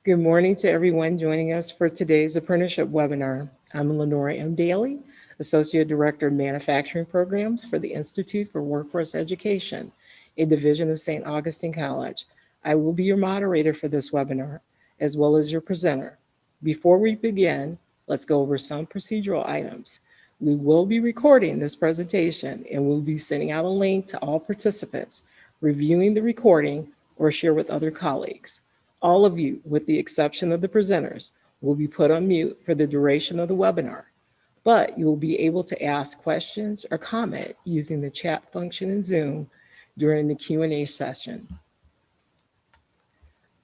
Good morning to everyone joining us for today's apprenticeship webinar. I'm Lenora M. Daly, Associate Director of Manufacturing Programs for the Institute for Workforce Education, a division of St. Augustine College. I will be your moderator for this webinar, as well as your presenter. Before we begin, let's go over some procedural items. We will be recording this presentation and we'll be sending out a link to all participants, reviewing the recording or share with other colleagues. All of you, with the exception of the presenters, will be put on mute for the duration of the webinar, but you will be able to ask questions or comment using the chat function in Zoom during the Q&A session.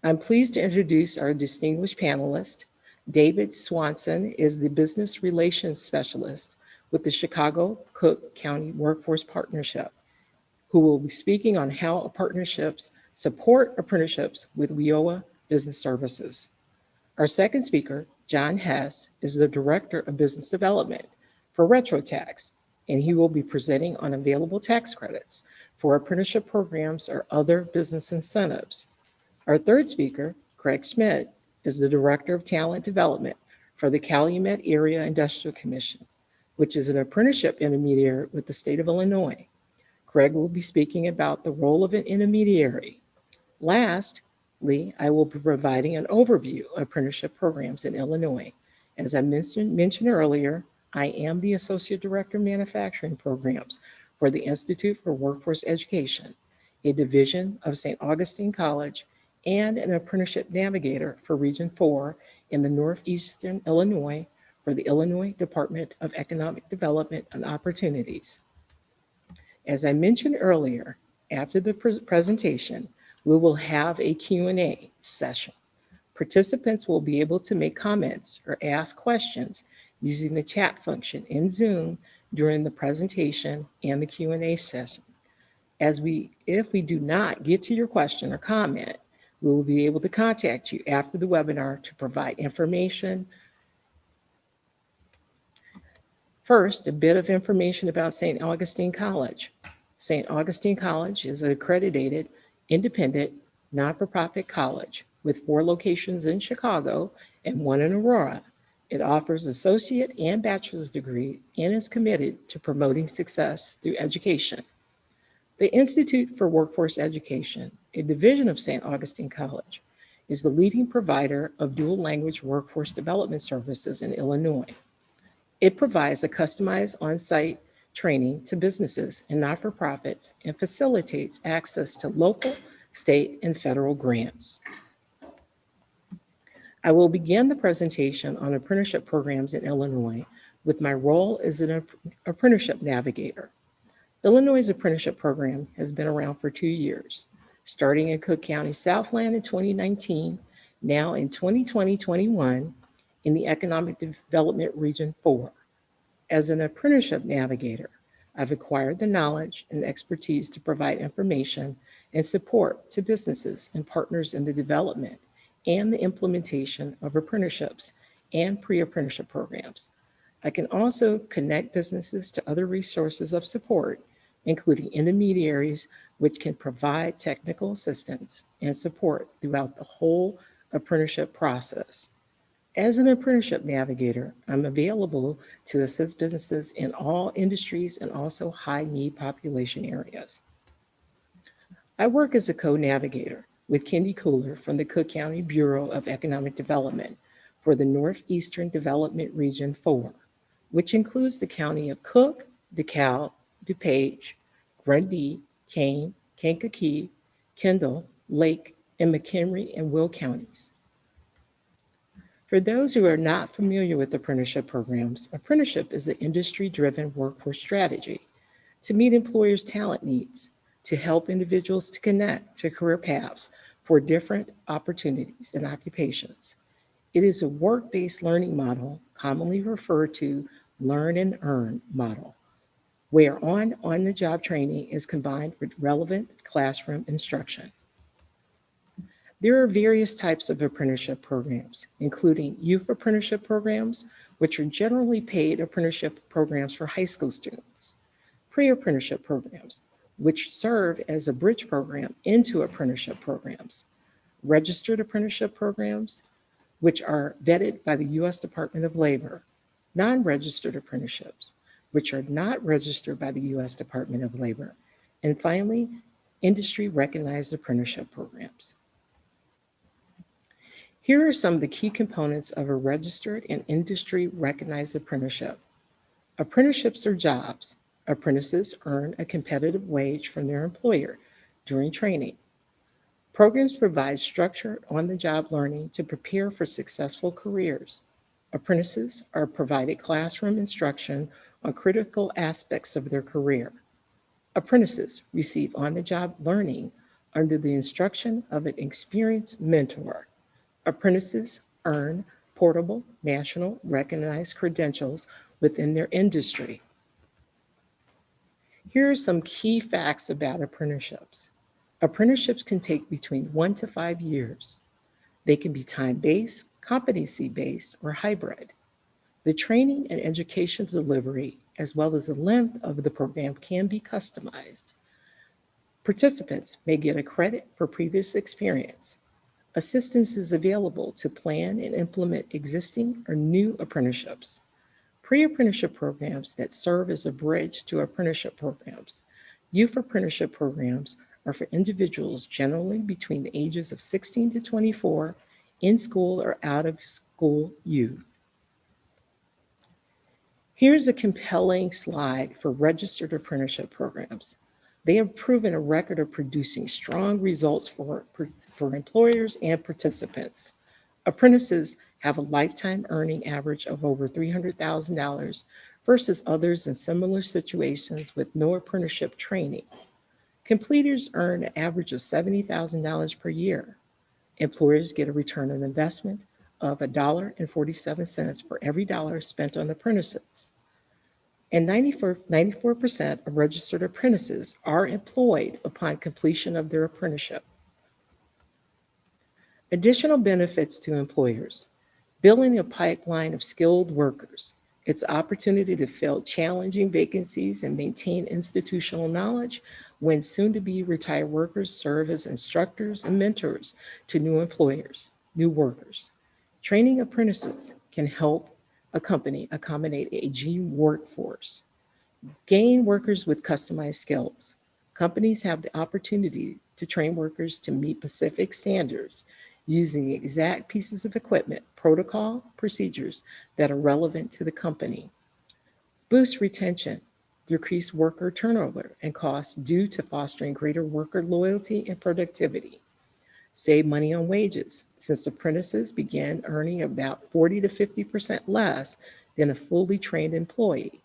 I'm pleased to introduce our distinguished panelist. David Swanson is the Business Relations Specialist with the Chicago-Cook County Workforce Partnership, who will be speaking on how partnerships support apprenticeships with WIOA Business Services. Our second speaker, John Hess, is the Director of Business Development for RetroTax, and he will be presenting on available tax credits for apprenticeship programs or other business incentives. Our third speaker, Craig Schmidt, is the Director of Talent Development for the Calumet Area Industrial Commission, which is an apprenticeship intermediary with the state of Illinois. Craig will be speaking about the role of an intermediary. Lastly, I will be providing an overview of apprenticeship programs in Illinois. As I mentioned earlier, I am the Associate Director of Manufacturing Programs for the Institute for Workforce Education, a division of St. Augustine College, and an Apprenticeship Navigator for Region 4 in the Northeastern Illinois for the Illinois Department of Economic Development and Opportunities. As I mentioned earlier, after the presentation, we will have a Q&A session. Participants will be able to make comments or ask questions using the chat function in Zoom during the presentation and the Q&A session. If we do not get to your question or comment, we will be able to contact you after the webinar to provide information. First, a bit of information about St. Augustine College. St. Augustine College is an accredited, independent, not-for-profit college with 4 locations in Chicago and 1 in Aurora. It offers associate and bachelor's degree and is committed to promoting success through education. The Institute for Workforce Education, a division of St. Augustine College, is the leading provider of dual language workforce development services in Illinois. It provides a customized on-site training to businesses and not-for-profits and facilitates access to local, state, and federal grants. I will begin the presentation on apprenticeship programs in Illinois with my role as an Apprenticeship Navigator. Illinois' apprenticeship program has been around for 2 years, starting in Cook County, Southland in 2019, now in 2020-21 in the Economic Development Region 4. As an Apprenticeship Navigator, I've acquired the knowledge and expertise to provide information and support to businesses and partners in the development and the implementation of apprenticeships and pre-apprenticeship programs. I can also connect businesses to other resources of support, including intermediaries, which can provide technical assistance and support throughout the whole apprenticeship process. As an Apprenticeship Navigator, I'm available to assist businesses in all industries and also high-need population areas. I work as a co-navigator with Kendi Cooler from the Cook County Bureau of Economic Development for the Northeastern Development Region 4, which includes the county of Cook, DeKalb, DuPage, Grundy, Kane, Kankakee, Kendall, Lake, and McHenry and Will counties. For those who are not familiar with apprenticeship programs, apprenticeship is an industry-driven workforce strategy to meet employers' talent needs, to help individuals to connect to career paths for different opportunities and occupations. It is a work-based learning model, commonly referred to learn and earn model, where on-the-job training is combined with relevant classroom instruction. There are various types of apprenticeship programs, including youth apprenticeship programs, which are generally paid apprenticeship programs for high school students, pre-apprenticeship programs, which serve as a bridge program into apprenticeship programs, registered apprenticeship programs, which are vetted by the U.S. Department of Labor, non-registered apprenticeships, which are not registered by the U.S. Department of Labor, and finally, industry-recognized apprenticeship programs. Here are some of the key components of a registered and industry-recognized apprenticeship. Apprenticeships are jobs. Apprentices earn a competitive wage from their employer during training. Programs provide structured on-the-job learning to prepare for successful careers. Apprentices are provided classroom instruction on critical aspects of their career. Apprentices receive on-the-job learning under the instruction of an experienced mentor. Apprentices earn portable, national recognized credentials within their industry. Here are some key facts about apprenticeships. Apprenticeships can take between 1 to 5 years. They can be time-based, competency-based, or hybrid. The training and education delivery, as well as the length of the program, can be customized. Participants may get a credit for previous experience. Assistance is available to plan and implement existing or new apprenticeships. Pre-apprenticeship programs that serve as a bridge to apprenticeship programs. Youth apprenticeship programs are for individuals generally between the ages of 16 to 24, in school or out of school youth. Here's a compelling slide for registered apprenticeship programs. They have proven a record of producing strong results for employers and participants. Apprentices have a lifetime earning average of over $300,000 versus others in similar situations with no apprenticeship training. Completers earn an average of $70,000 per year. Employers get a return on investment of $1.47 for every dollar spent on apprentices. And 94% of registered apprentices are employed upon completion of their apprenticeship. Additional benefits to employers: building a pipeline of skilled workers. It's opportunity to fill challenging vacancies and maintain institutional knowledge when soon-to-be retired workers serve as instructors and mentors to new workers. Training apprentices can help a company accommodate an aging workforce. Gain workers with customized skills. Companies have the opportunity to train workers to meet specific standards using the exact pieces of equipment, protocol, procedures that are relevant to the company. Boost retention, decrease worker turnover and costs due to fostering greater worker loyalty and productivity. Save money on wages, since apprentices begin earning about 40 to 50% less than a fully trained employee.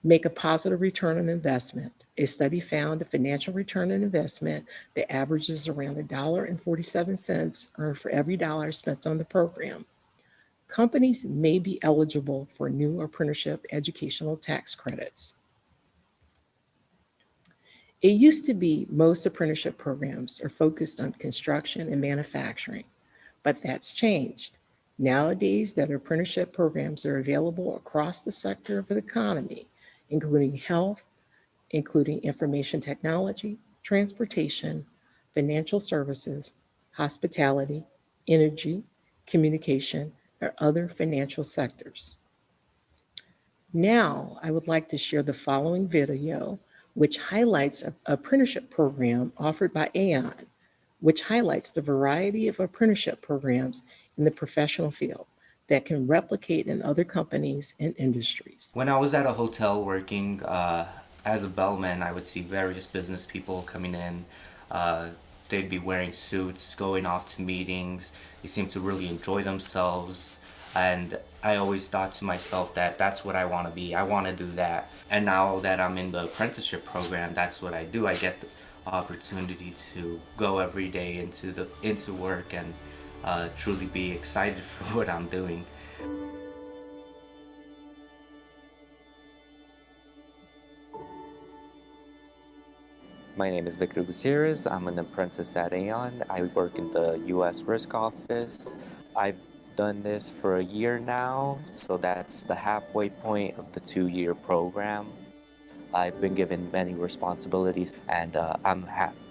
Make a positive return on investment. A study found a financial return on investment that averages around $1.47 earned for every dollar spent on the program. Companies may be eligible for new apprenticeship educational tax credits. It used to be most apprenticeship programs are focused on construction and manufacturing, but that's changed. Nowadays, that apprenticeship programs are available across the sector of the economy, including health, including information technology, transportation, financial services, hospitality, energy, communication, or other financial sectors. Now, I would like to share the following video, which highlights an apprenticeship program offered by Aeon, which highlights the variety of apprenticeship programs in the professional field that can replicate in other companies and industries. When I was at a hotel working as a bellman, I would see various business people coming in. They'd be wearing suits, going off to meetings. They seemed to really enjoy themselves. And I always thought to myself that that's what I want to be. I want to do that. And now that I'm in the apprenticeship program, that's what I do. I get the opportunity to go every day into work and truly be excited for what I'm doing. My name is Victor Gutierrez. I'm an apprentice at Aeon. I work in the U.S. Risk Office. I've done this for a year now, so that's the halfway point of the 2-year program. I've been given many responsibilities, and I'm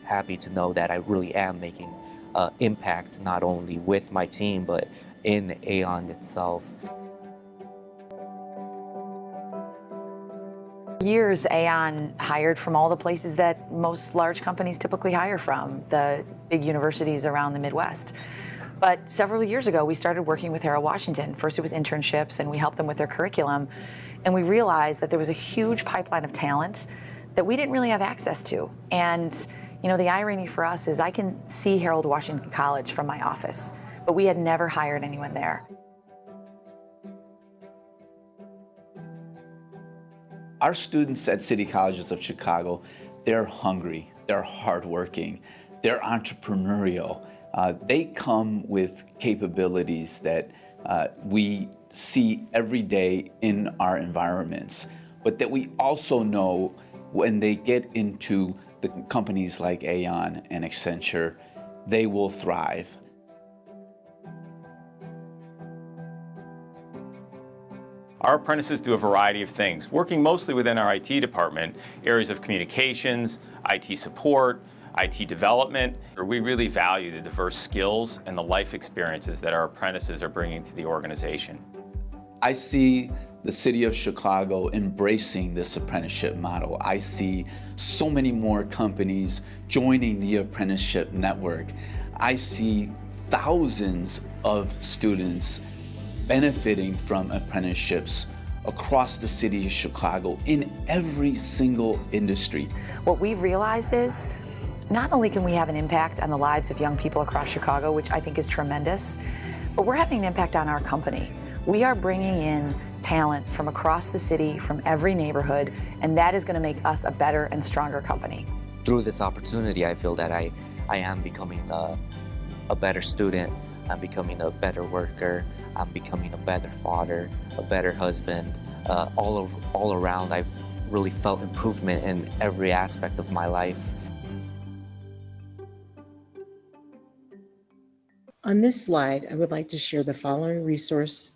happy to know that I really am making impact not only with my team, but in Aeon itself. For years, Aeon hired from all the places that most large companies typically hire from, the big universities around the Midwest. But several years ago, we started working with Harold Washington. First, it was internships, and we helped them with their curriculum. And we realized that there was a huge pipeline of talent that we didn't really have access to. And, you know, the irony for us is I can see Harold Washington College from my office, but we had never hired anyone there. Our students at City Colleges of Chicago, they're hungry, they're hardworking, they're entrepreneurial. They come with capabilities that we see every day in our environments, but that we also know when they get into the companies like Aeon and Accenture, they will thrive. Our apprentices do a variety of things, working mostly within our IT department, areas of communications, IT support, IT development. We really value the diverse skills and the life experiences that our apprentices are bringing to the organization. I see the city of Chicago embracing this apprenticeship model. I see so many more companies joining the apprenticeship network. I see thousands of students benefiting from apprenticeships across the city of Chicago in every single industry. What we've realized is not only can we have an impact on the lives of young people across Chicago, which I think is tremendous, but we're having an impact on our company. We are bringing in talent from across the city, from every neighborhood, and that is going to make us a better and stronger company. Through this opportunity, I feel that I am becoming a better student, I'm becoming a better worker, I'm becoming a better father, a better husband. All around, I've really felt improvement in every aspect of my life. On this slide, I would like to share the following resources,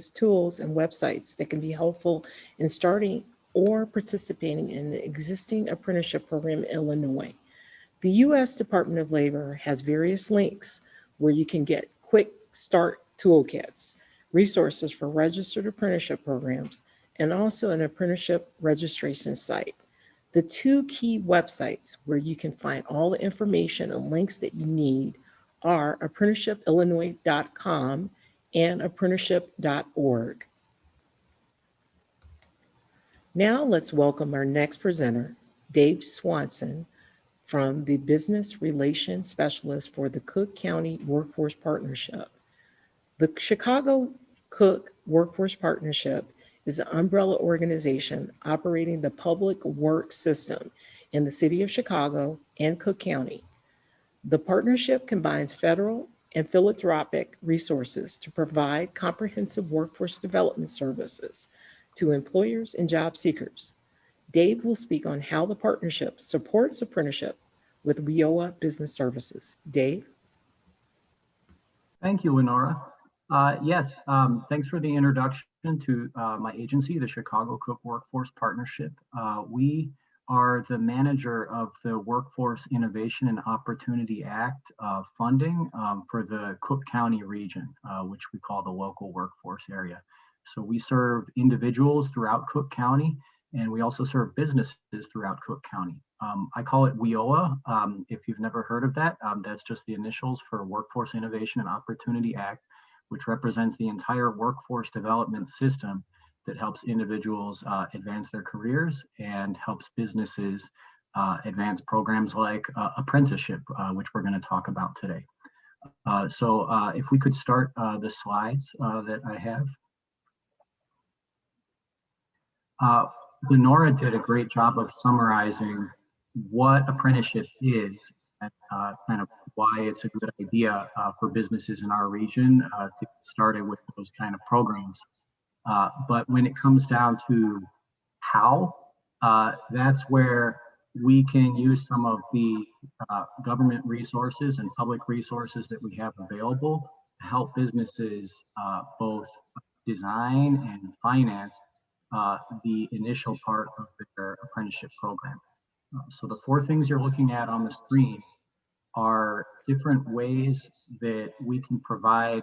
tools, and websites that can be helpful in starting or participating in the existing apprenticeship program in Illinois. The U.S. Department of Labor has various links where you can get quick start toolkits, resources for registered apprenticeship programs, and also an apprenticeship registration site. The two key websites where you can find all the information and links that you need are apprenticeshipillinois.com and apprenticeship.org. Now let's welcome our next presenter, Dave Swanson, from the Business Relations Specialist for the Cook County Workforce Partnership. The Chicago Cook Workforce Partnership is an umbrella organization operating the public works system in the city of Chicago and Cook County. The partnership combines federal and philanthropic resources to provide comprehensive workforce development services to employers and job seekers. Dave will speak on how the partnership supports apprenticeship with WIOA Business Services. Dave? Thank you, Lenora. Yes, thanks for the introduction to my agency, the Chicago Cook Workforce Partnership. We are the manager of the Workforce Innovation and Opportunity Act funding for the Cook County region, which we call the local workforce area. So we serve individuals throughout Cook County, and we also serve businesses throughout Cook County. I call it WIOA. If you've never heard of that, that's just the initials for Workforce Innovation and Opportunity Act, which represents the entire workforce development system that helps individuals advance their careers and helps businesses advance programs like apprenticeship, which we're going to talk about today. So if we could start the slides that I have. Lenora did a great job of summarizing what apprenticeship is and kind of why it's a good idea for businesses in our region to get started with those kind of programs. But when it comes down to how, that's where we can use some of the government resources and public resources that we have available to help businesses both design and finance the initial part of their apprenticeship program. So the four things you're looking at on the screen are different ways that we can provide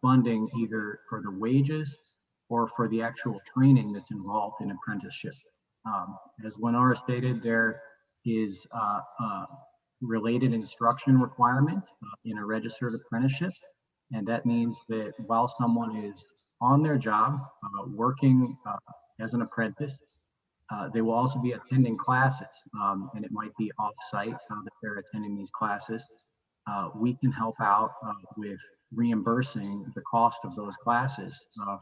funding either for the wages or for the actual training that's involved in apprenticeship. As Lenora stated, there is related instruction requirement in a registered apprenticeship. And that means that while someone is on their job, working as an apprentice, they will also be attending classes, and it might be off-site that they're attending these classes. We can help out with reimbursing the cost of those classes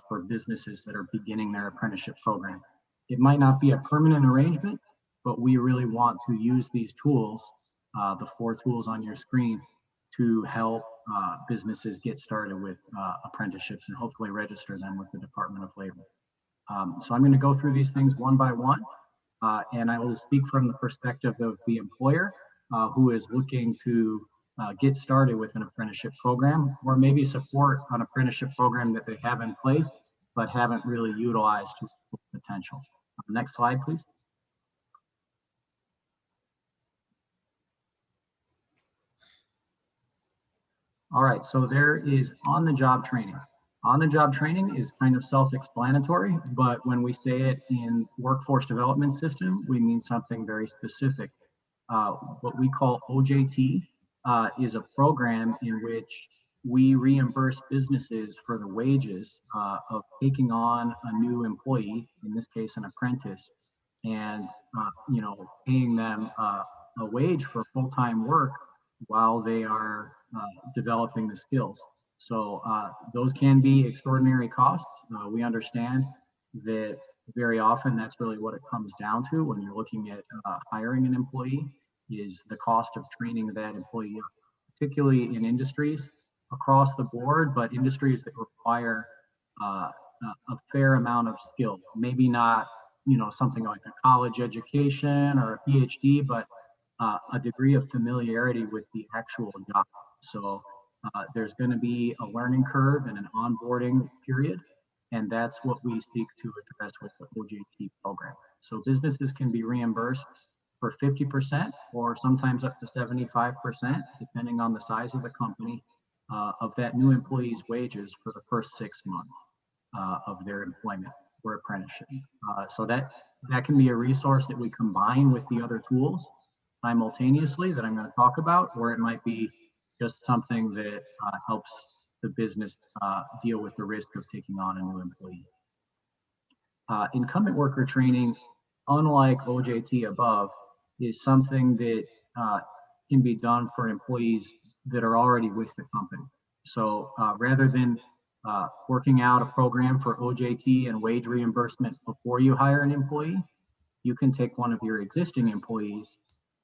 for businesses that are beginning their apprenticeship program. It might not be a permanent arrangement, but we really want to use these tools, the 4 tools on your screen, to help businesses get started with apprenticeships and hopefully register them with the Department of Labor. So I'm going to go through these things one by one, and I will speak from the perspective of the employer who is looking to get started with an apprenticeship program, or maybe support an apprenticeship program that they have in place but haven't really utilized to its full potential. Next slide, please. All right, so there is on-the-job training. On-the-job training is kind of self-explanatory, but when we say it in workforce development system, we mean something very specific. What we call OJT is a program in which we reimburse businesses for the wages of taking on a new employee, in this case an apprentice, and paying them a wage for full-time work while they are developing the skills. So those can be extraordinary costs. We understand that very often that's really what it comes down to when you're looking at hiring an employee, is the cost of training that employee, particularly in industries across the board, but industries that require a fair amount of skill. Maybe not, something like a college education or a PhD, but a degree of familiarity with the actual job. So there's going to be a learning curve and an onboarding period, and that's what we seek to address with the OJT program. So businesses can be reimbursed for 50% or sometimes up to 75%, depending on the size of the company, of that new employee's wages for the first 6 months of their employment or apprenticeship. So that can be a resource that we combine with the other tools simultaneously that I'm going to talk about, or it might be just something that helps the business deal with the risk of taking on a new employee. Incumbent worker training, unlike OJT above, is something that can be done for employees that are already with the company. So rather than working out a program for OJT and wage reimbursement before you hire an employee, you can take one of your existing employees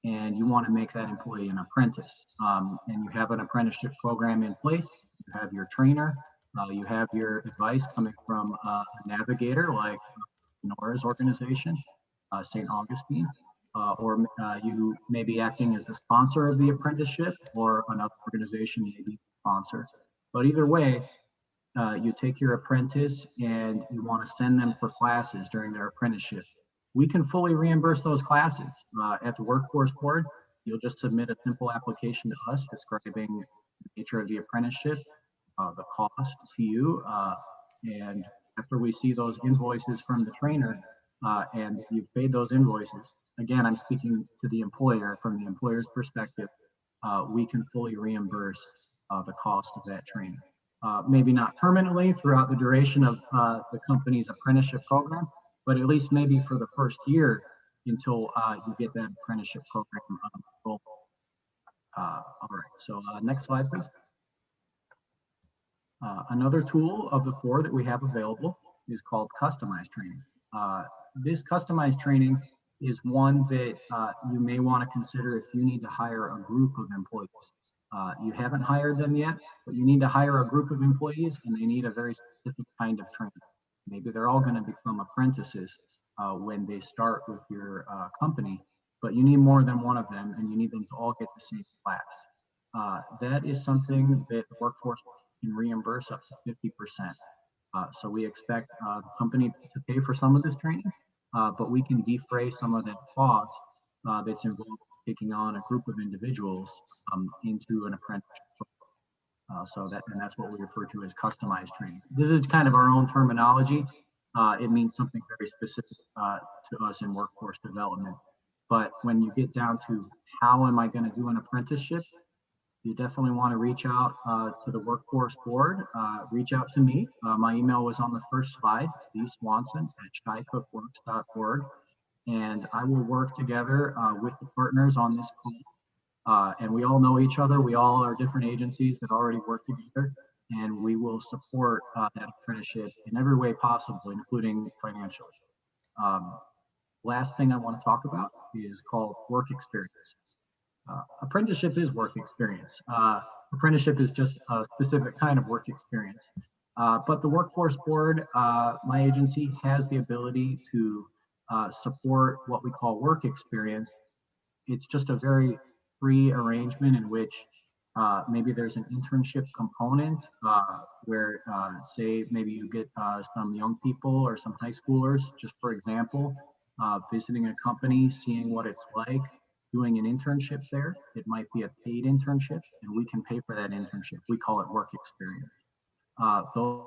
and you want to make that employee an apprentice. And you have an apprenticeship program in place, you have your trainer, you have your advice coming from a navigator like Nora's organization, St. Augustine, or you may be acting as the sponsor of the apprenticeship, or another organization may be the sponsor. But either way, you take your apprentice and you want to send them for classes during their apprenticeship. We can fully reimburse those classes. At the Workforce Board, you'll just submit a simple application to us describing the nature of the apprenticeship, the cost to you, and after we see those invoices from the trainer and you've paid those invoices, again, I'm speaking to the employer from the employer's perspective, we can fully reimburse the cost of that training. Maybe not permanently throughout the duration of the company's apprenticeship program, but at least maybe for the first year until you get that apprenticeship program rolled. All right, so next slide, please. Another tool of the 4 that we have available is called customized training. This customized training is one that you may want to consider if you need to hire a group of employees. You haven't hired them yet, but you need to hire a group of employees and they need a very specific kind of training. Maybe they're all going to become apprentices when they start with your company, but you need more than one of them and you need them to all get the same class. That is something that the workforce can reimburse up to 50%. So we expect the company to pay for some of this training, but we can defray some of that cost that's involved taking on a group of individuals into an apprenticeship. And that's what we refer to as customized training. This is kind of our own terminology. It means something very specific to us in workforce development. But when you get down to how am I going to do an apprenticeship, you definitely want to reach out to the workforce board. Reach out to me. My email was on the first slide, dswanson@shycookworks.org. And I will work together with the partners on this call. And we all know each other. We all are different agencies that already work together. And we will support that apprenticeship in every way possible, including financially. Last thing I want to talk about is called work experience. Apprenticeship is work experience. Apprenticeship is just a specific kind of work experience. But the Workforce Board, my agency, has the ability to support what we call work experience. It's just a very free arrangement in which maybe there's an internship component where, say, maybe you get some young people or some high schoolers, just for example, visiting a company, seeing what it's like, doing an internship there. It might be a paid internship, and we can pay for that internship. We call it work experience. Those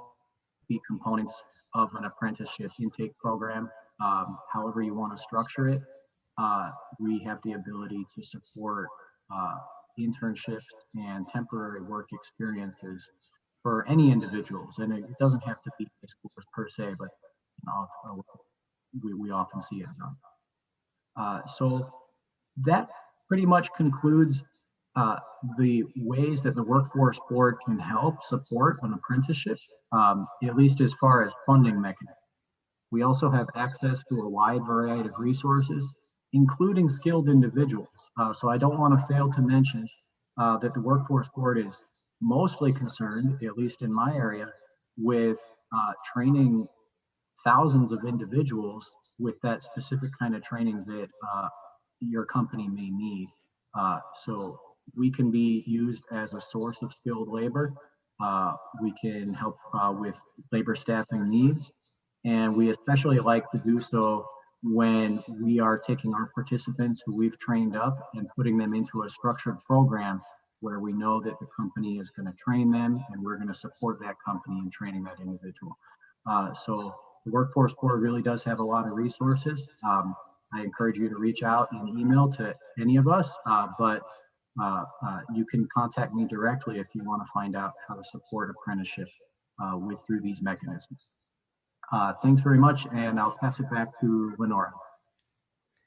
be components of an apprenticeship intake program. However you want to structure it, we have the ability to support internships and temporary work experiences for any individuals. And it doesn't have to be high schoolers per se, but we often see it done. So that pretty much concludes the ways that the Workforce Board can help support an apprenticeship, at least as far as funding mechanisms. We also have access to a wide variety of resources, including skilled individuals. So I don't want to fail to mention that the Workforce Board is mostly concerned, at least in my area, with training thousands of individuals with that specific kind of training that your company may need. So we can be used as a source of skilled labor. We can help with labor staffing needs. And we especially like to do so when we are taking our participants who we've trained up and putting them into a structured program where we know that the company is going to train them and we're going to support that company in training that individual. So the Workforce Board really does have a lot of resources. I encourage you to reach out and email to any of us, but you can contact me directly if you want to find out how to support apprenticeship through these mechanisms. Thanks very much, and I'll pass it back to Lenora.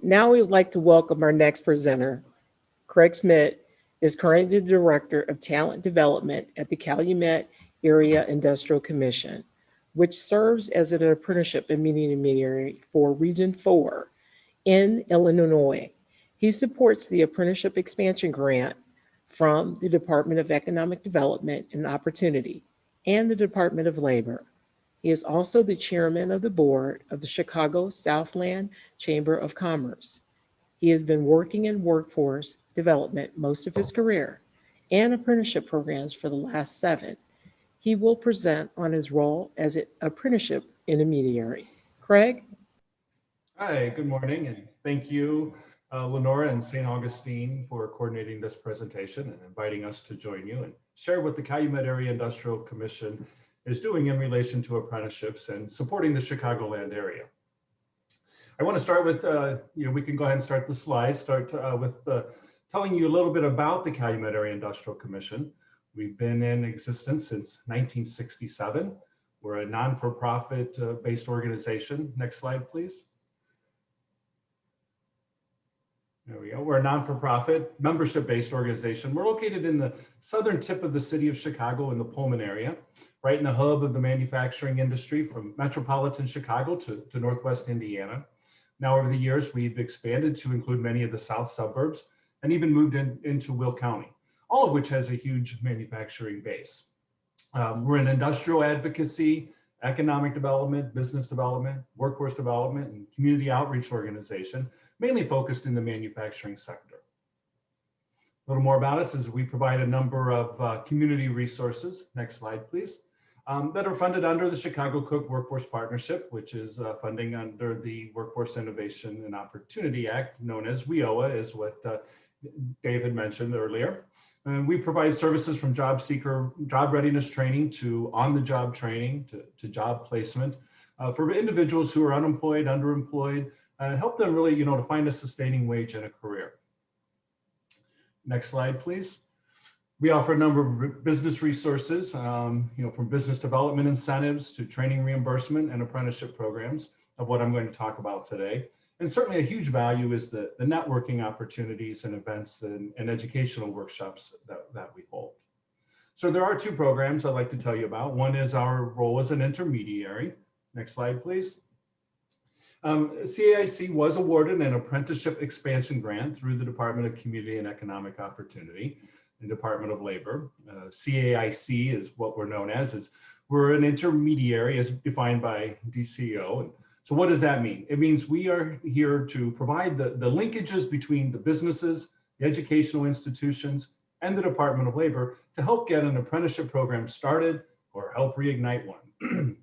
Now we would like to welcome our next presenter. Craig Schmidt is currently the Director of Talent Development at the Calumet Area Industrial Commission, which serves as an apprenticeship intermediary for Region 4 in Illinois. He supports the Apprenticeship Expansion Grant from the Department of Economic Development and Opportunity and the Department of Labor. He is also the chairman of the board of the Chicago Southland Chamber of Commerce. He has been working in workforce development most of his career and apprenticeship programs for the last 7. He will present on his role as an apprenticeship intermediary. Craig? Hi, good morning, and thank you, Lenora and St. Augustine, for coordinating this presentation and inviting us to join you and share what the Calumet Area Industrial Commission is doing in relation to apprenticeships and supporting the Chicagoland area. I want to start with, we can go ahead and start the slides, with telling you a little bit about the Calumet Area Industrial Commission. We've been in existence since 1967. We're a non-for-profit based organization. Next slide, please. There we go. We're a non-for-profit, membership-based organization. We're located in the southern tip of the city of Chicago in the Pullman area, right in the hub of the manufacturing industry from metropolitan Chicago to Northwest Indiana. Now, over the years, we've expanded to include many of the south suburbs and even moved into Will County, all of which has a huge manufacturing base. We're an industrial advocacy, economic development, business development, workforce development, and community outreach organization, mainly focused in the manufacturing sector. A little more about us is we provide a number of community resources. Next slide, please. that are funded under the Chicago Cook Workforce Partnership, which is funding under the Workforce Innovation and Opportunity Act, known as WIOA, is what Dave had mentioned earlier. And we provide services from job readiness training to on-the-job training to job placement for individuals who are unemployed, underemployed, help them really, to find a sustaining wage in a career. Next slide, please. We offer a number of business resources, from business development incentives to training reimbursement and apprenticeship programs of what I'm going to talk about today. And certainly a huge value is the networking opportunities and events and educational workshops that we hold. So there are two programs I'd like to tell you about. One is our role as an intermediary. Next slide, please. CAIC was awarded an apprenticeship expansion grant through the Department of Community and Economic Opportunity and Department of Labor. CAIC is what we're known as. We're an intermediary as defined by DCO. And so what does that mean? It means we are here to provide the linkages between the businesses, the educational institutions, and the Department of Labor to help get an apprenticeship program started or help reignite one.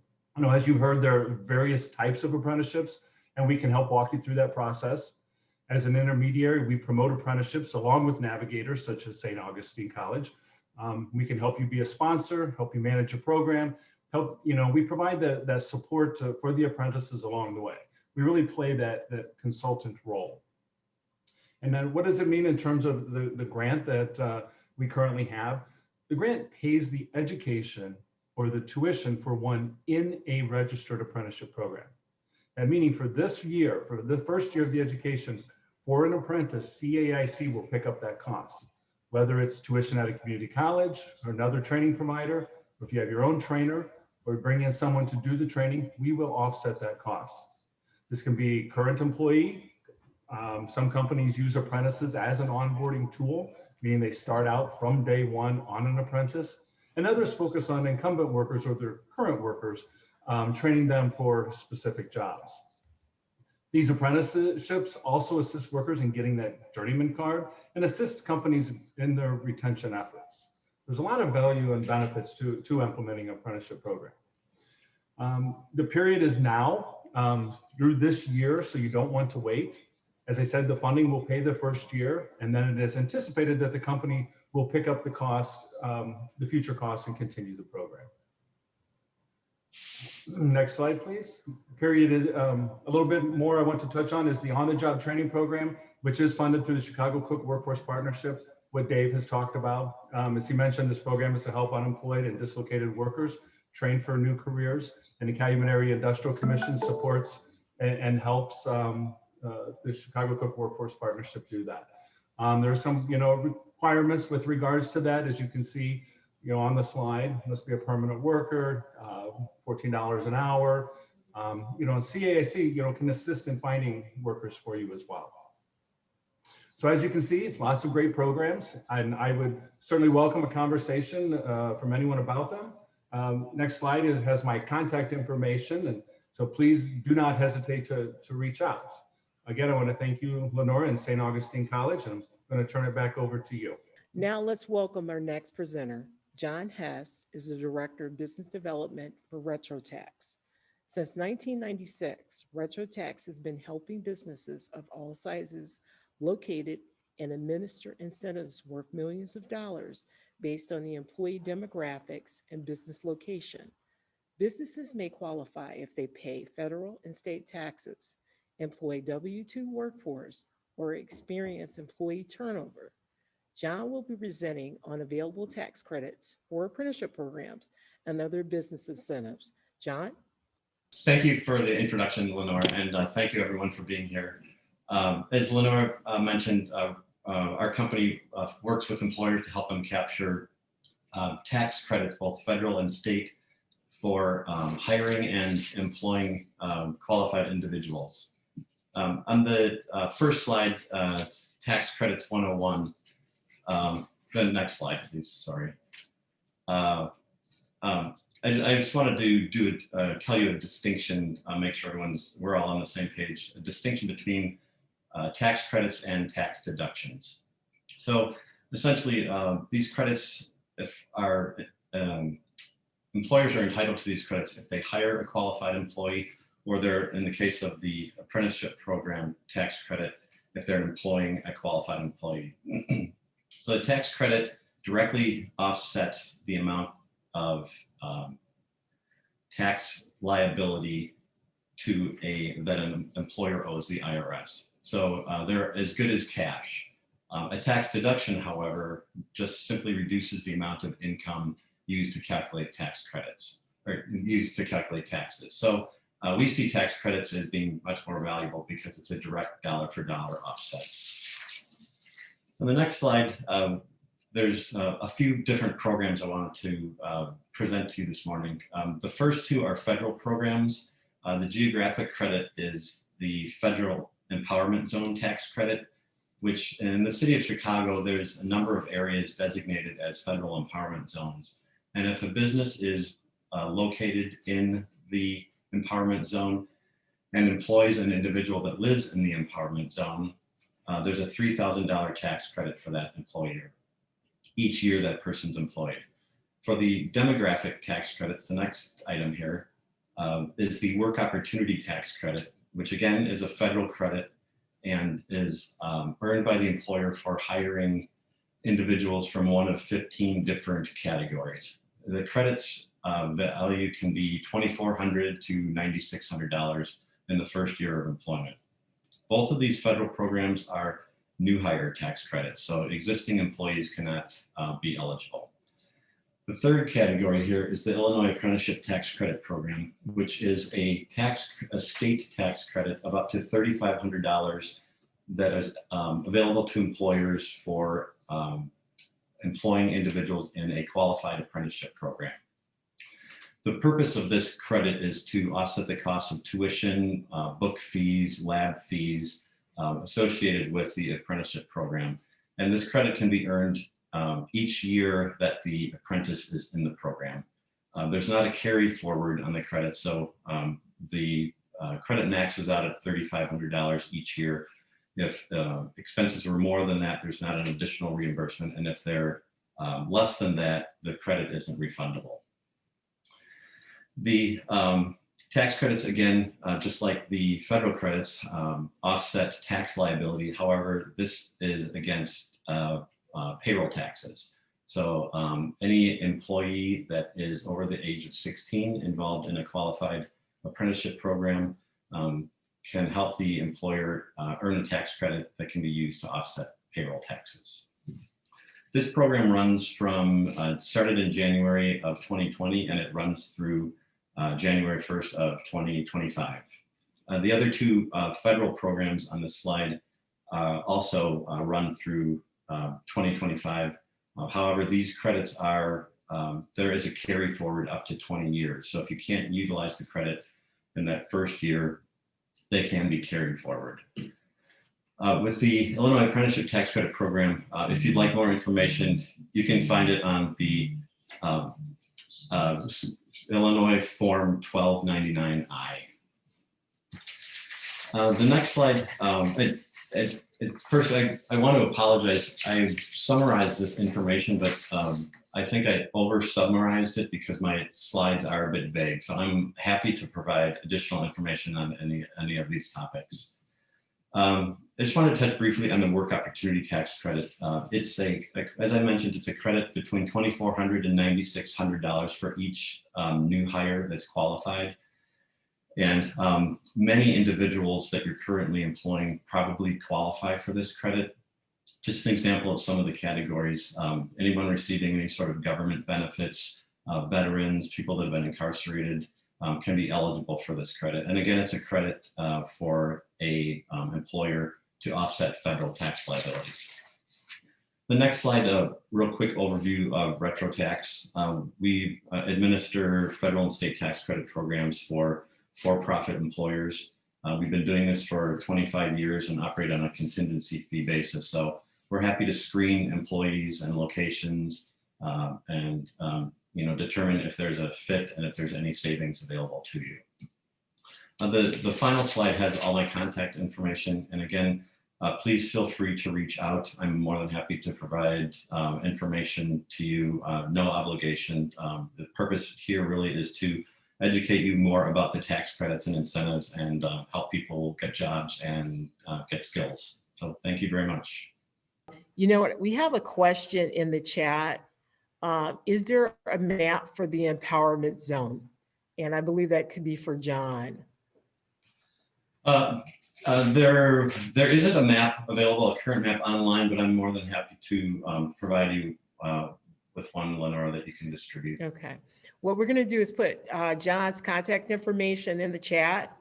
As you've heard, there are various types of apprenticeships, and we can help walk you through that process. As an intermediary, we promote apprenticeships along with navigators such as St. Augustine College. We can help you be a sponsor, help you manage a program, we provide that support for the apprentices along the way. We really play that consultant role. And then what does it mean in terms of the grant that we currently have? The grant pays the education or the tuition for one in a registered apprenticeship program. And meaning for this year, for the first year of the education, for an apprentice, CAIC will pick up that cost, whether it's tuition at a community college or another training provider, or if you have your own trainer, or bring in someone to do the training, we will offset that cost. This can be current employee. Some companies use apprentices as an onboarding tool, meaning they start out from day one on an apprentice, and others focus on incumbent workers or their current workers, training them for specific jobs. These apprenticeships also assist workers in getting that journeyman card and assist companies in their retention efforts. There's a lot of value and benefits to implementing an apprenticeship program. The period is now through this year, so you don't want to wait. As I said, the funding will pay the first year, and then it is anticipated that the company will pick up the cost, the future costs, and continue the program. Next slide, please. Period is a little bit more I want to touch on is the on-the-job training program, which is funded through the Chicago Cook Workforce Partnership, what Dave has talked about. As he mentioned, this program is to help unemployed and dislocated workers train for new careers, and the Calumet Area Industrial Commission supports and helps the Chicago Cook Workforce Partnership do that. There are some, requirements with regards to that, as you can see, on the slide. Must be a permanent worker, $14 an hour. And CAIC, can assist in finding workers for you as well. So as you can see, lots of great programs, and I would certainly welcome a conversation from anyone about them. Next slide has my contact information, and so please do not hesitate to reach out. Again, I want to thank you, Lenora, and St. Augustine College, and I'm going to turn it back over to you. Now let's welcome our next presenter. John Hess is the Director of Business Development for RetroTax. Since 1996, RetroTax has been helping businesses of all sizes located and administer incentives worth millions of dollars based on the employee demographics and business location. Businesses may qualify if they pay federal and state taxes, employ W-2 workforce, or experience employee turnover. John will be presenting on available tax credits for apprenticeship programs and other business incentives. John? Thank you for the introduction, Lenore, and thank you everyone for being here. As Lenore mentioned, our company works with employers to help them capture tax credits, both federal and state, for hiring and employing qualified individuals. On the first slide, Tax Credits 101, the next slide, please, sorry. I just wanted to tell you a distinction, make sure we're all on the same page, a distinction between tax credits and tax deductions. So essentially, these credits are employers are entitled to these credits if they hire a qualified employee, or they're, in the case of the apprenticeship program, tax credit if they're employing a qualified employee. So the tax credit directly offsets the amount of tax liability that an employer owes the IRS. So they're as good as cash. A tax deduction, however, just simply reduces the amount of income used to calculate tax credits, or used to calculate taxes. So we see tax credits as being much more valuable because it's a direct dollar for dollar offset. On the next slide, there's a few different programs I wanted to present to you this morning. The first two are federal programs. The geographic credit is the federal empowerment zone tax credit, which in the city of Chicago, there's a number of areas designated as federal empowerment zones. And if a business is located in the empowerment zone and employs an individual that lives in the empowerment zone, there's a $3,000 tax credit for that employer each year that person's employed. For the demographic tax credits, the next item here is the work opportunity tax credit, which again is a federal credit and is earned by the employer for hiring individuals from one of 15 different categories. The credits value can be $2,400 to $9,600 in the first year of employment. Both of these federal programs are new hire tax credits, so existing employees cannot be eligible. The third category here is the Illinois Apprenticeship Tax Credit Program, which is a state tax credit of up to $3,500 that is available to employers for employing individuals in a qualified apprenticeship program. The purpose of this credit is to offset the cost of tuition, book fees, lab fees associated with the apprenticeship program. And this credit can be earned each year that the apprentice is in the program. There's not a carry forward on the credit, so the credit maxes out at $3,500 each year. If expenses were more than that, there's not an additional reimbursement, and if they're less than that, the credit isn't refundable. The tax credits, again, just like the federal credits, offset tax liability. However, this is against payroll taxes. So any employee that is over the age of 16 involved in a qualified apprenticeship program can help the employer earn a tax credit that can be used to offset payroll taxes. This program runs from, started in January of 2020, and it runs through January 1st of 2025. The other two federal programs on this slide also run through 2025. However, these credits are, there is a carry forward up to 20 years. So if you can't utilize the credit in that first year, they can be carried forward. With the Illinois Apprenticeship Tax Credit Program, if you'd like more information, you can find it on the Illinois Form 1299I. The next slide, first, I want to apologize. I summarized this information, but I think I over-summarized it because my slides are a bit vague. So I'm happy to provide additional information on any of these topics. I just want to touch briefly on the work opportunity tax credit. It's as I mentioned, it's a credit between $2,400 and $9,600 for each new hire that's qualified. And many individuals that you're currently employing probably qualify for this credit. Just an example of some of the categories, anyone receiving any sort of government benefits, veterans, people that have been incarcerated can be eligible for this credit. And again, it's a credit for a employer to offset federal tax liability. The next slide, a real quick overview of retro tax. We administer federal and state tax credit programs for-profit employers. We've been doing this for 25 years and operate on a contingency fee basis. So we're happy to screen employees and locations and determine if there's a fit and if there's any savings available to you. The final slide has all my contact information. And again, please feel free to reach out. I'm more than happy to provide information to you, no obligation. The purpose here really is to educate you more about the tax credits and incentives and help people get jobs and get skills. So thank you very much. You know what, we have a question in the chat. Is there a map for the empowerment zone? And I believe that could be for John. There isn't a map available, a current map online, but I'm more than happy to provide you with one, Lenora, that you can distribute. Okay. What we're going to do is put John's contact information in the chat.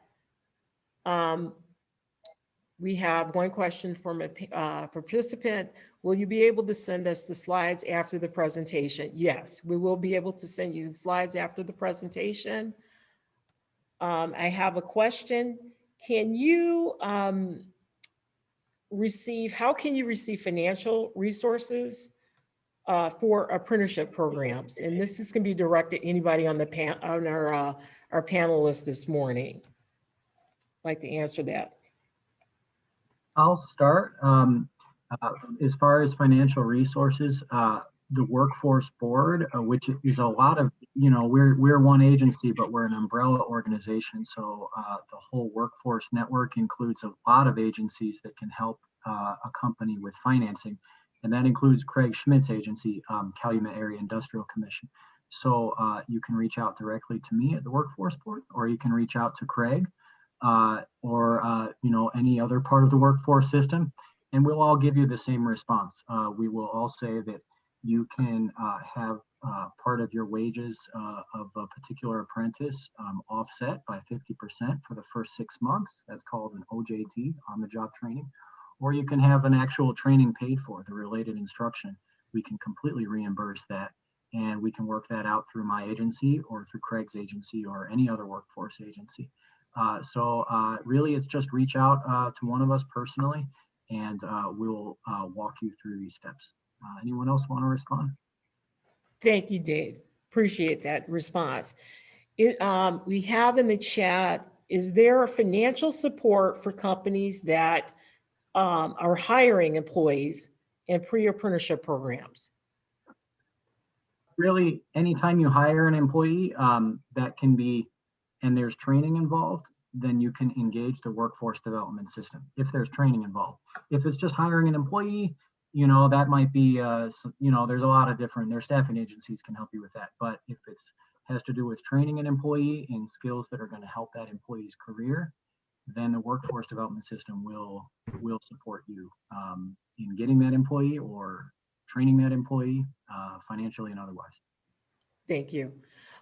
We have one question from a participant. Will you be able to send us the slides after the presentation? Yes, we will be able to send you the slides after the presentation. I have a question. Can you how can you receive financial resources for apprenticeship programs? And this is going to be directed to anybody on the our panelists this morning. I'd like to answer that. I'll start. As far as financial resources, the Workforce Board, which is a lot of, we're one agency, but we're an umbrella organization. So the whole workforce network includes a lot of agencies that can help a company with financing. And that includes Craig Schmidt's agency, Calumet Area Industrial Commission. So you can reach out directly to me at the Workforce Board, or you can reach out to Craig or any other part of the workforce system, and we'll all give you the same response. We will all say that you can have part of your wages of a particular apprentice offset by 50% for the first 6 months. That's called an OJT, on-the-job training. Or you can have an actual training paid for, the related instruction. We can completely reimburse that, and we can work that out through my agency or through Craig's agency or any other workforce agency. So really, it's just reach out to one of us personally, and we'll walk you through these steps. Anyone else want to respond? Thank you, Dave. Appreciate that response. We have in the chat, is there financial support for companies that are hiring employees in pre-apprenticeship programs? Really, anytime you hire an employee, that can be, and there's training involved, then you can engage the workforce development system if there's training involved. If it's just hiring an employee, that might be, there's a lot of different, their staffing agencies can help you with that. But if it has to do with training an employee in skills that are going to help that employee's career, then the workforce development system will support you in getting that employee or training that employee financially and otherwise. Thank you.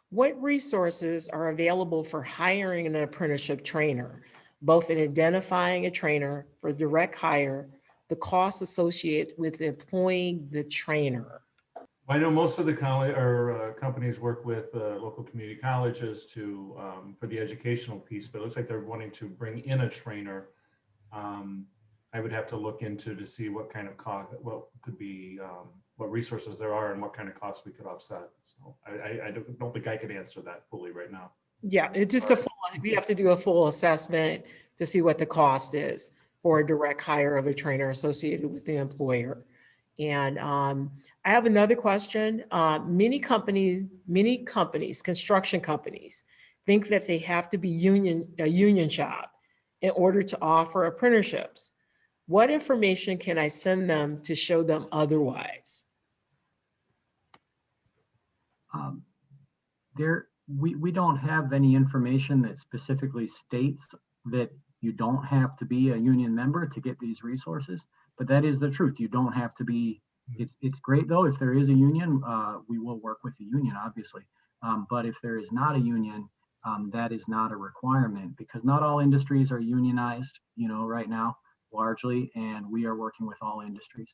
What resources are available for hiring an apprenticeship trainer, both in identifying a trainer for direct hire, the costs associated with employing the trainer? I know most of the companies work with local community colleges for the educational piece, but it looks like they're wanting to bring in a trainer. I would have to look into to see what kind of cost, what could be, what resources there are and what kind of costs we could offset. So I don't think I could answer that fully right now. Yeah, it's just we have to do a full assessment to see what the cost is for a direct hire of a trainer associated with the employer. And I have another question. Many companies, construction companies, think that they have to be a union shop in order to offer apprenticeships. What information can I send them to show them otherwise? We don't have any information that specifically states that you don't have to be a union member to get these resources, but that is the truth. You don't have to be. It's great though if there is a union, we will work with the union, obviously. But if there is not a union, that is not a requirement, because not all industries are unionized, right now, largely, and we are working with all industries.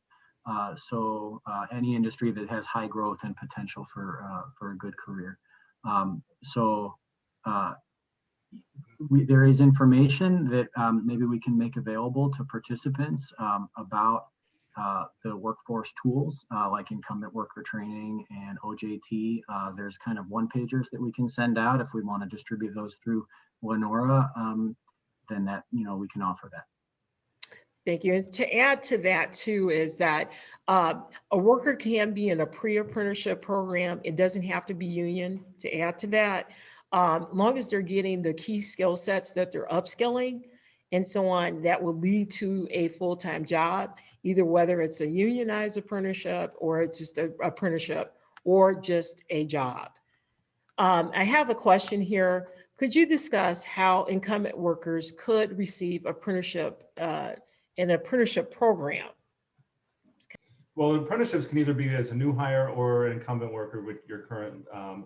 So any industry that has high growth and potential for a good career. There is information that maybe we can make available to participants about the workforce tools like incumbent worker training and OJT. There's kind of one-pagers that we can send out if we want to distribute those through Lenora, then that, we can offer that. Thank you. And to add to that too is that a worker can be in a pre-apprenticeship program. It doesn't have to be union. To add to that, long as they're getting the key skill sets that they're upskilling and so on, that will lead to a full-time job, either whether it's a unionized apprenticeship or it's just an apprenticeship or just a job. I have a question here. Could you discuss how incumbent workers could receive apprenticeship an apprenticeship program? Well, apprenticeships can either be as a new hire or an incumbent worker with your current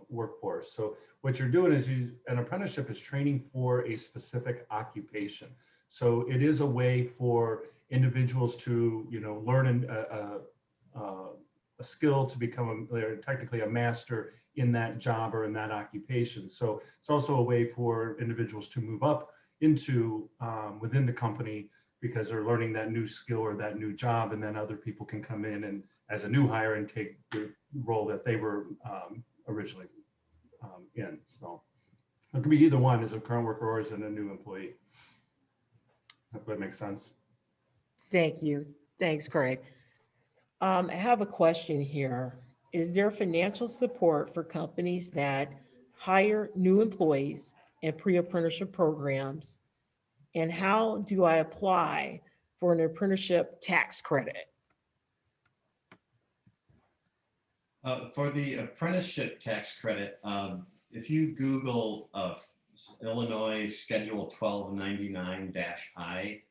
workforce. So what you're doing is an apprenticeship is training for a specific occupation. So it is a way for individuals to, learn a skill to become technically a master in that job or in that occupation. So it's also a way for individuals to move up into within the company because they're learning that new skill or that new job, and then other people can come in and as a new hire and take the role that they were originally in. So it could be either one, as a current worker or as a new employee. If that makes sense. Thank you. Thanks, Craig. I have a question here. Is there financial support for companies that hire new employees in pre-apprenticeship programs? And how do I apply for an apprenticeship tax credit? For the apprenticeship tax credit, if you Google Illinois Schedule 1299-I,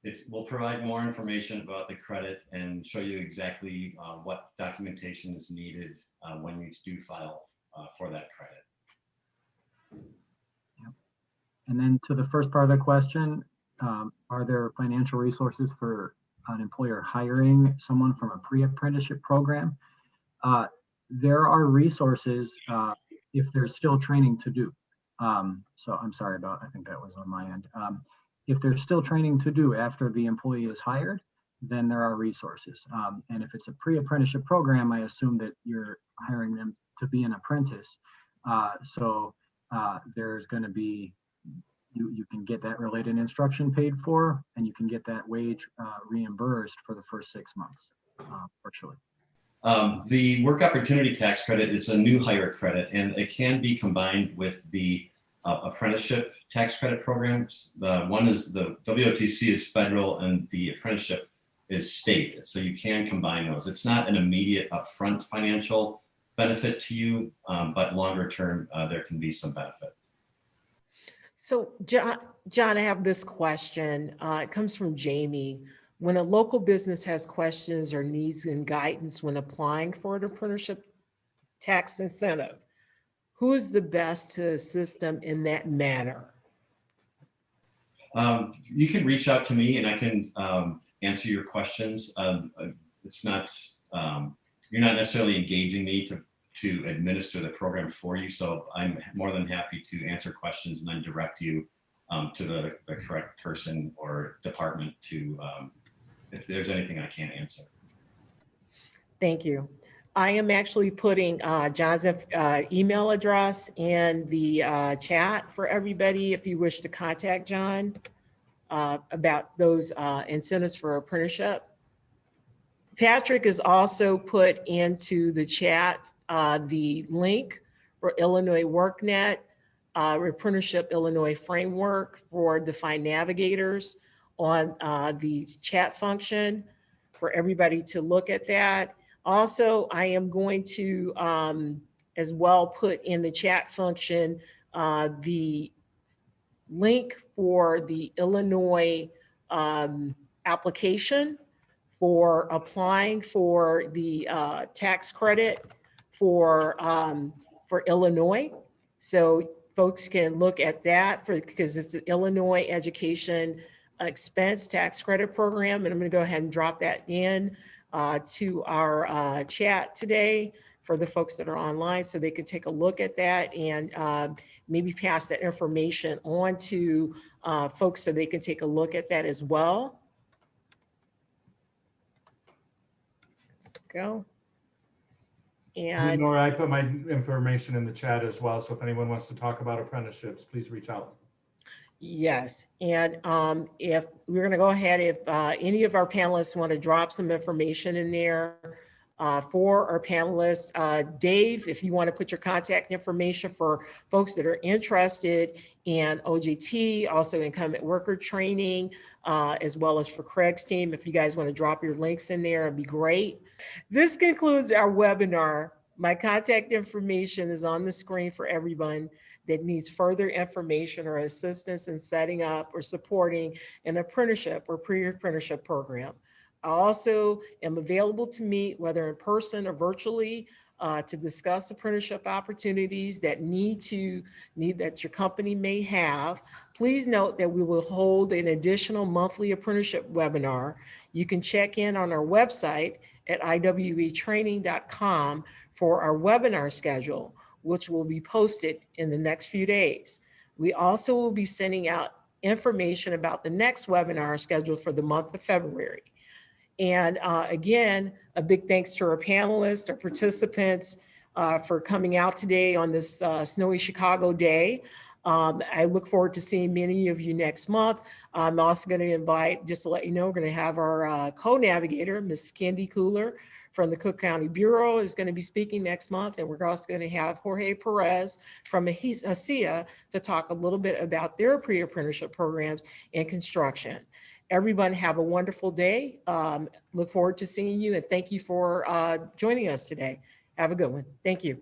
it will provide more information about the credit and show you exactly what documentation is needed when you do file for that credit. And then to the first part of the question, are there financial resources for an employer hiring someone from a pre-apprenticeship program? There are resources if there's still training to do. So I'm sorry about, I think that was on my end. If there's still training to do after the employee is hired, then there are resources. And if it's a pre-apprenticeship program, I assume that you're hiring them to be an apprentice. So there's going to be, you can get that related instruction paid for, and you can get that wage reimbursed for the first 6 months, virtually. The work opportunity tax credit is a new hire credit, and it can be combined with the apprenticeship tax credit programs. One is the WOTC is federal and the apprenticeship is state. So you can combine those. It's not an immediate upfront financial benefit to you, but longer term, there can be some benefit. So John, I have this question. It comes from Jamie. When a local business has questions or needs and guidance when applying for an apprenticeship tax incentive, who is the best to assist them in that manner? You can reach out to me and I can answer your questions. It's not, you're not necessarily engaging me to administer the program for you. So I'm more than happy to answer questions and then direct you to the correct person or department to, if there's anything I can't answer. Thank you. I am actually putting John's email address in the chat for everybody if you wish to contact John about those incentives for apprenticeship. Patrick has also put into the chat the link for Illinois WorkNet, Apprenticeship Illinois Framework for Defined Navigators on the chat function for everybody to look at that. Also, I am going to as well put in the chat function the link for the Illinois application for applying for the tax credit for Illinois. So folks can look at that because it's the Illinois Education Expense Tax Credit Program. And I'm going to go ahead and drop that in to our chat today for the folks that are online so they can take a look at that and maybe pass that information on to folks so they can take a look at that as well. Go. And Nora, I put my information in the chat as well. So if anyone wants to talk about apprenticeships, please reach out. Yes, and if we're going to go ahead, if any of our panelists want to drop some information in there for our panelists, Dave, if you want to put your contact information for folks that are interested in OJT, also incumbent worker training, as well as for Craig's team, if you guys want to drop your links in there, it'd be great. This concludes our webinar. My contact information is on the screen for everyone that needs further information or assistance in setting up or supporting an apprenticeship or pre-apprenticeship program. I also am available to meet, whether in person or virtually, to discuss apprenticeship opportunities that that your company may have. Please note that we will hold an additional monthly apprenticeship webinar. You can check in on our website at iwetraining.com for our webinar schedule, which will be posted in the next few days. We also will be sending out information about the next webinar scheduled for the month of February. And again, a big thanks to our panelists, our participants for coming out today on this snowy Chicago day. I look forward to seeing many of you next month. I'm also going to invite, just to let you know, we're going to have our co-navigator, Ms. Candy Cooler from the Cook County Bureau is going to be speaking next month. And we're also going to have Jorge Perez from ASEA to talk a little bit about their pre-apprenticeship programs in construction. Everyone have a wonderful day. Look forward to seeing you and thank you for joining us today. Have a good one. Thank you.